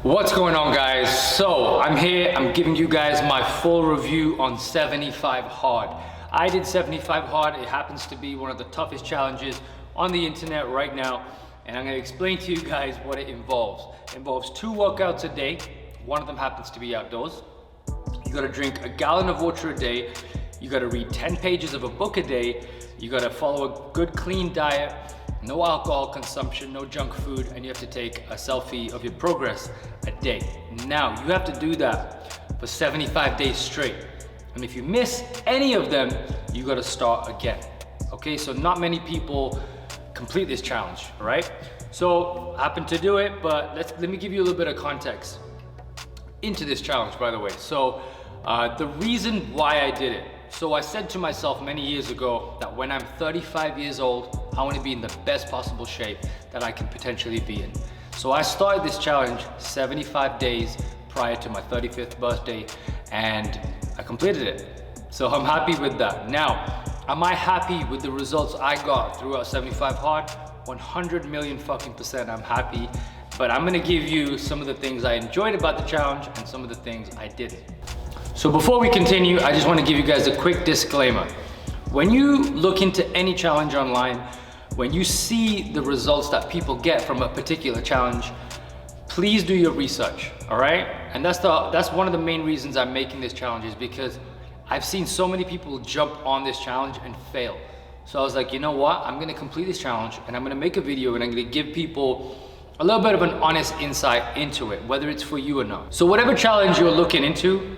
What's going on, guys? So I'm here, I'm giving you guys my full review on 75 hard. I did 75 hard. It happens to be one of the toughest challenges on the internet right now, and I'm going to explain to you guys what it involves. It involves 2 workouts a day. One of them happens to be outdoors. You got to drink a gallon of water a day. You got to read 10 pages of a book a day. You got to follow a good clean diet. No alcohol consumption, no junk food, and you have to take a selfie of your progress a day. Now, you have to do that for 75 days straight. And if you miss any of them, you gotta start again. Okay, so not many people complete this challenge, all right? So, I happen to do it, but let me give you a little bit of context into this challenge, by the way. So, the reason why I did it. So I said to myself many years ago that when I'm 35 years old, I want to be in the best possible shape that I can potentially be in. So I started this challenge 75 days prior to my 35th birthday, and I completed it. So I'm happy with that. Now, am I happy with the results I got throughout 75 hard? 100 million fucking percent I'm happy, but I'm gonna give you some of the things I enjoyed about the challenge and some of the things I didn't. So before we continue, I just want to give you guys a quick disclaimer. When you look into any challenge online, when you see the results that people get from a particular challenge, please do your research, all right? And that's one of the main reasons I'm making this challenge, is because I've seen so many people jump on this challenge and fail. So I was like, you know what? I'm gonna complete this challenge and I'm gonna make a video and I'm gonna give people a little bit of an honest insight into it, whether it's for you or not. So whatever challenge you're looking into,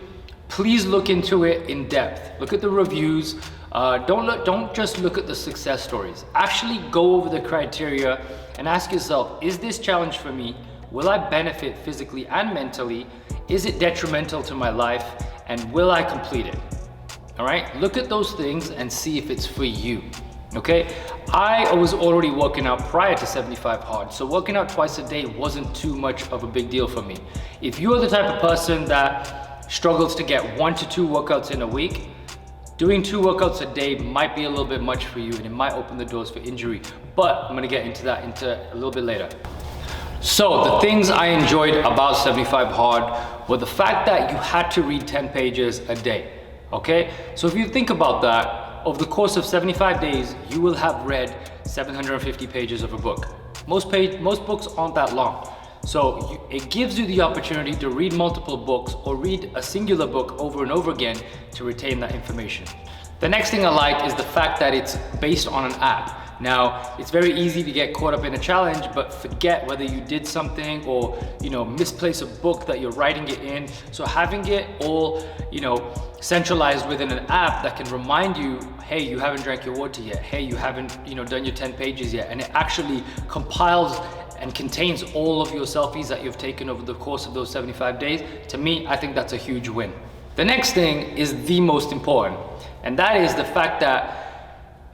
please look into it in depth. Look at the reviews. Don't just look at the success stories. Actually go over the criteria and ask yourself, is this challenge for me? Will I benefit physically and mentally? Is it detrimental to my life? And will I complete it? All right, look at those things and see if it's for you, okay? I was already working out prior to 75 hard, so working out twice a day wasn't too much of a big deal for me. If you're the type of person that struggles to get 1 to 2 workouts in a week, doing 2 workouts a day might be a little bit much for you, and it might open the doors for injury, but I'm gonna get into a little bit later. So the things I enjoyed about 75 hard were the fact that you had to read 10 pages a day, okay? So if you think about that, over the course of 75 days, you will have read 750 pages of a book. Most books aren't that long. So it gives you the opportunity to read multiple books or read a singular book over and over again to retain that information. The next thing I like is the fact that it's based on an app. Now, it's very easy to get caught up in a challenge, but forget whether you did something or, misplace a book that you're writing it in. So having it all, centralized within an app that can remind you, hey, you haven't drank your water yet. Hey, you haven't, done your 10 pages yet. And it actually compiles and contains all of your selfies that you've taken over the course of those 75 days, to me, I think that's a huge win. The next thing is the most important, and that is the fact that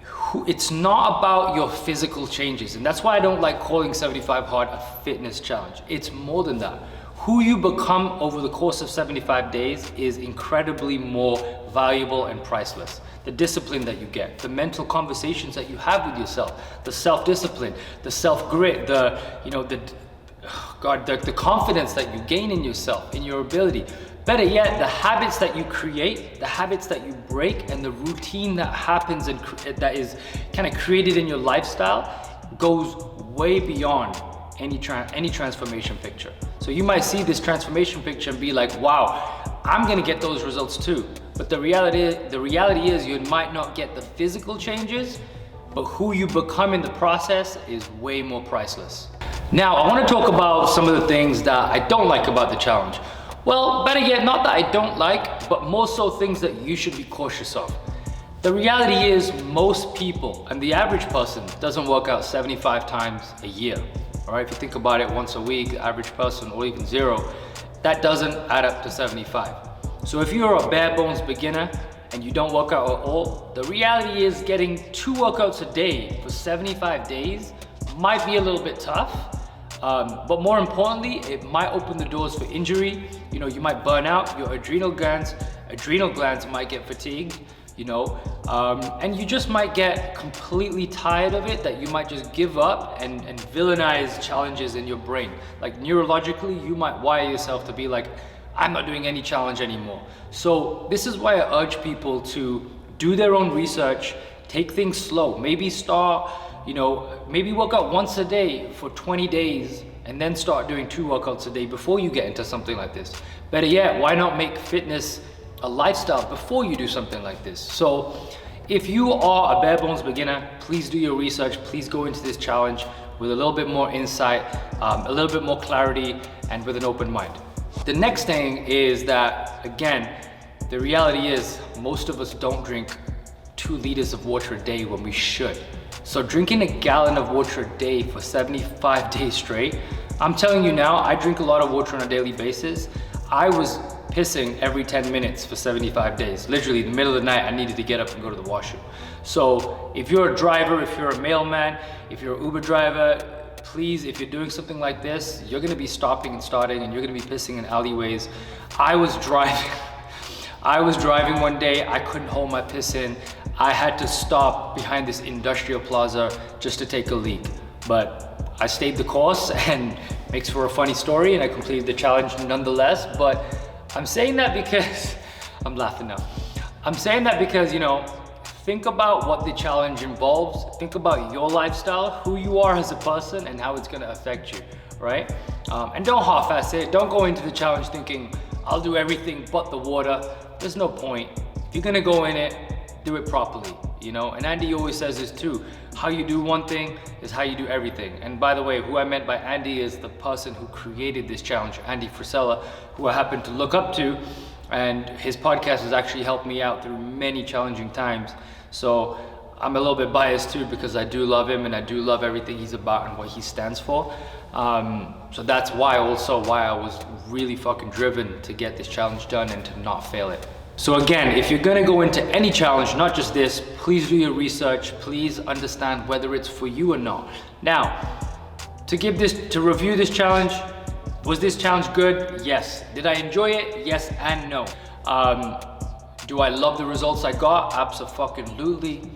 it's not about your physical changes. And that's why I don't like calling 75 hard a fitness challenge. It's more than that. Who you become over the course of 75 days is incredibly more valuable and priceless. The discipline that you get, the mental conversations that you have with yourself, the self-discipline, the self-grit, the confidence that you gain in yourself, in your ability. Better yet, the habits that you create, the habits that you break, and the routine that happens and that is kind of created in your lifestyle goes way beyond any transformation picture. So you might see this transformation picture and be like, wow, I'm gonna get those results too. But the reality is you might not get the physical changes, but who you become in the process is way more priceless. Now, I want to talk about some of the things that I don't like about the challenge. Well, better yet, not that I don't like, but more so things that you should be cautious of. The reality is most people, and the average person, doesn't work out 75 times a year. All right, if you think about it, once a week, the average person, or even 0, that doesn't add up to 75. So if you're a bare bones beginner and you don't work out at all, the reality is getting 2 workouts a day for 75 days might be a little bit tough. But more importantly, it might open the doors for injury. You might burn out, your adrenal glands might get fatigued. you know, and you just might get completely tired of it, that you might just give up and villainize challenges in your brain. Like neurologically, you might wire yourself to be like, I'm not doing any challenge anymore. So this is why I urge people to do their own research, take things slow, maybe start, you know, maybe work out once a day for 20 days and then start doing 2 workouts a day before you get into something like this. Better yet, why not make fitness a lifestyle before you do something like this? So if you are a bare bones beginner, please do your research, please go into this challenge with a little bit more insight, a little bit more clarity, and with an open mind. The next thing is that, again, the reality is most of us don't drink 2 liters of water a day when we should. So drinking a gallon of water a day for 75 days straight, I'm telling you now, I drink a lot of water on a daily basis. I was pissing every 10 minutes for 75 days. Literally, in the middle of the night, I needed to get up and go to the washroom. So if you're a driver, if you're a mailman, if you're an Uber driver, please, if you're doing something like this, you're gonna be stopping and starting and you're gonna be pissing in alleyways. I was driving one day, I couldn't hold my piss in. I had to stop behind this industrial plaza just to take a leak. But I stayed the course and makes for a funny story, and I completed the challenge nonetheless. But I'm saying that because, I'm laughing now. I'm saying that because, you know, think about what the challenge involves. Think about your lifestyle, who you are as a person, and how it's gonna affect you, right? And don't half-ass it. Don't go into the challenge thinking, I'll do everything but the water. There's no point. If you're gonna go in it, do it properly, you know? And Andy always says this too, how you do one thing is how you do everything. And by the way, who I meant by Andy is the person who created this challenge, Andy Frisella, who I happen to look up to, and his podcast has actually helped me out through many challenging times. So I'm a little bit biased too, because I do love him and I do love everything he's about and what he stands for. So that's why I was really fucking driven to get this challenge done and to not fail it. So again, if you're gonna go into any challenge, not just this, please do your research, please understand whether it's for you or not. Now, to review this challenge, was this challenge good? Yes. Did I enjoy it? Yes and no. Do I love the results I got? Abso-fucking-lutely.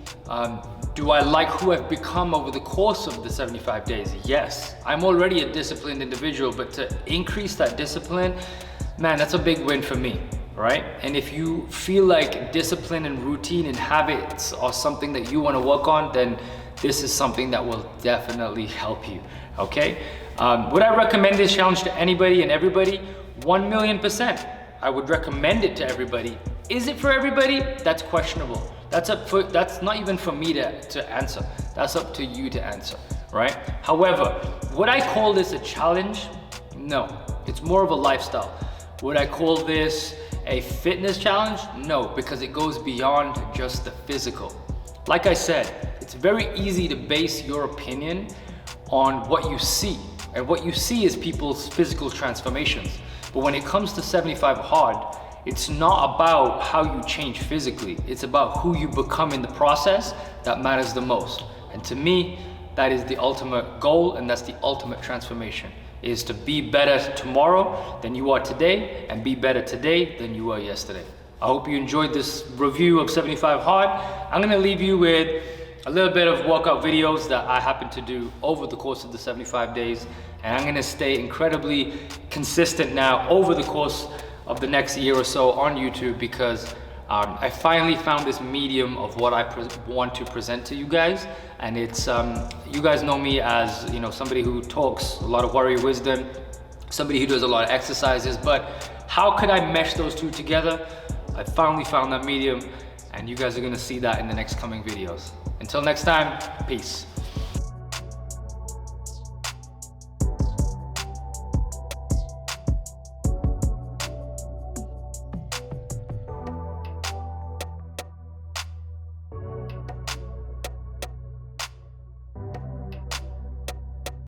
Do I like who I've become over the course of the 75 days? Yes. I'm already a disciplined individual, but to increase that discipline, man, that's a big win for me, right? And if you feel like discipline and routine and habits are something that you want to work on, then this is something that will definitely help you, okay? Would I recommend this challenge to anybody and everybody? 1,000,000%. I would recommend it to everybody. Is it for everybody? That's questionable. That's not even for me to answer. That's up to you to answer, right? However, would I call this a challenge? No, it's more of a lifestyle. Would I call this a fitness challenge? No, because it goes beyond just the physical. Like I said, it's very easy to base your opinion on what you see. And what you see is people's physical transformations. But when it comes to 75 hard, it's not about how you change physically. It's about who you become in the process that matters the most. And to me, that is the ultimate goal, and that's the ultimate transformation, is to be better tomorrow than you are today, and be better today than you were yesterday. I hope you enjoyed this review of 75 hard. I'm gonna leave you with a little bit of workout videos that I happen to do over the course of the 75 days. And I'm gonna stay incredibly consistent now over the course of the next year or so on YouTube, because I finally found this medium of what I want to present to you guys. And it's, you guys know me as, you know, somebody who talks a lot of warrior wisdom, somebody who does a lot of exercises, but how could I mesh those two together? I finally found that medium, and you guys are gonna see that in the next coming videos. Until next time, peace.